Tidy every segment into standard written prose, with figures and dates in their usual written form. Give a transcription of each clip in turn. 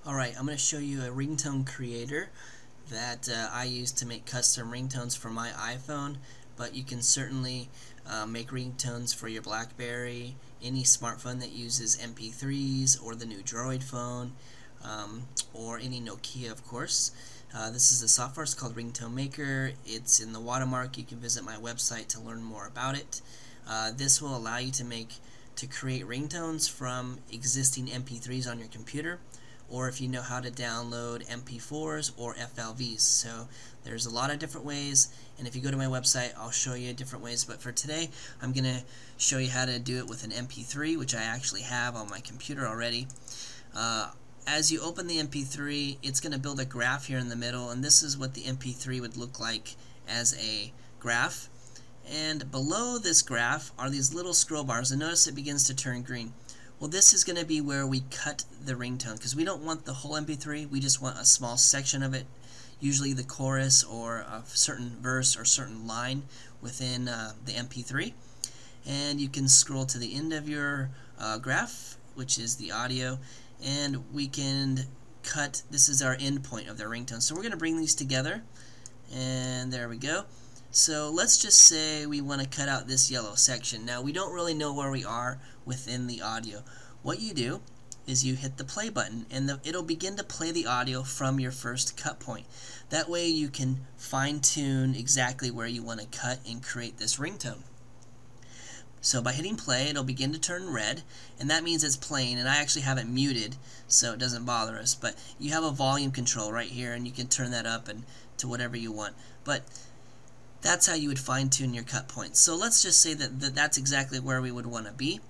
Alright, I'm going to show you a ringtone creator that I use to make custom ringtones for my iPhone, but you can certainly make ringtones for your BlackBerry, any smartphone that uses MP3s, or the new Droid phone, or any Nokia, of course. This is the software. It's called Ringtone Maker. It's in the watermark. You can visit my website to learn more about it. This will allow you to create ringtones from existing MP3s on your computer, or if you know how to download MP4s or FLVs. So there's a lot of different ways, and if you go to my website, I'll show you different ways. But for today, I'm going to show you how to do it with an MP3, which I actually have on my computer already. As you open the MP3, it's going to build a graph here in the middle, and this is what the MP3 would look like as a graph. And below this graph are these little scroll bars, and notice it begins to turn green. Well, this is going to be where we cut the ringtone, because we don't want the whole MP3, we just want a small section of it, usually the chorus or a certain verse or certain line within the MP3. And you can scroll to the end of your graph, which is the audio, and we can cut. This is our end point of the ringtone. So we're going to bring these together, and there we go. So let's just say we want to cut out this yellow section. Now we don't really know where we are within the audio. What you do is you hit the play button, and it'll begin to play the audio from your first cut point. That way you can fine-tune exactly where you want to cut and create this ringtone. So by hitting play, it'll begin to turn red, and that means it's playing, and I actually have it muted so it doesn't bother us. But you have a volume control right here, and you can turn that up and to whatever you want. But that's how you would fine-tune your cut points. So let's just say that's exactly where we would want to be.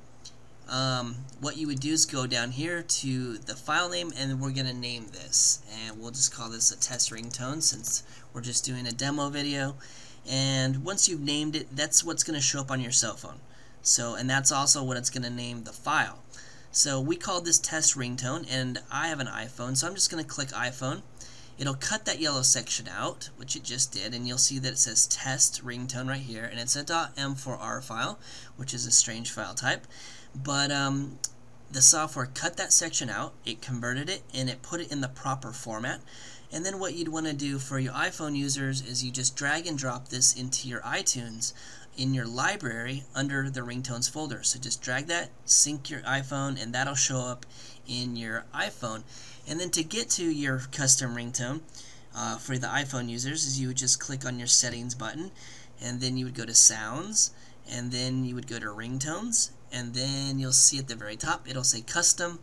What you would do is go down here to the file name, and we're going to name this. And we'll just call this a test ringtone since we're just doing a demo video. And once you've named it, that's what's going to show up on your cell phone. And that's also what it's going to name the file. So we called this test ringtone, and I have an iPhone, so I'm just going to click iPhone. It'll cut that yellow section out, which it just did, and you'll see that it says test ringtone right here, and it's a .m4r file, which is a strange file type. But the software cut that section out, it converted it, and it put it in the proper format. And then what you'd want to do for your iPhone users is you just drag and drop this into your iTunes in your library under the ringtones folder. So just drag that, sync your iPhone, and that'll show up in your iPhone. And then to get to your custom ringtone for the iPhone users is you would just click on your settings button, and then you would go to sounds, and then you would go to ringtones, and then you'll see at the very top it'll say custom,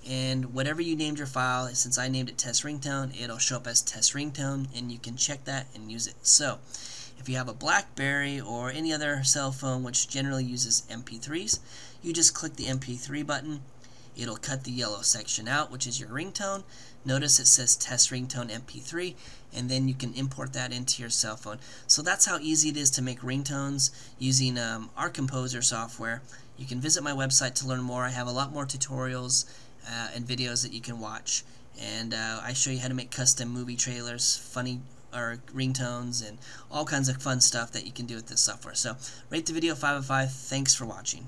and whatever you named your file, since I named it test ringtone, it'll show up as test ringtone, and you can check that and use it. So if you have a BlackBerry or any other cell phone which generally uses MP3s, you just click the MP3 button. It'll cut the yellow section out, which is your ringtone. Notice it says test ringtone MP3, and then you can import that into your cell phone. So that's how easy it is to make ringtones using our Composer software. You can visit my website to learn more. I have a lot more tutorials and videos that you can watch, and I show you how to make custom movie trailers, funny or ringtones, and all kinds of fun stuff that you can do with this software. So rate the video 5 out of 5. Thanks for watching.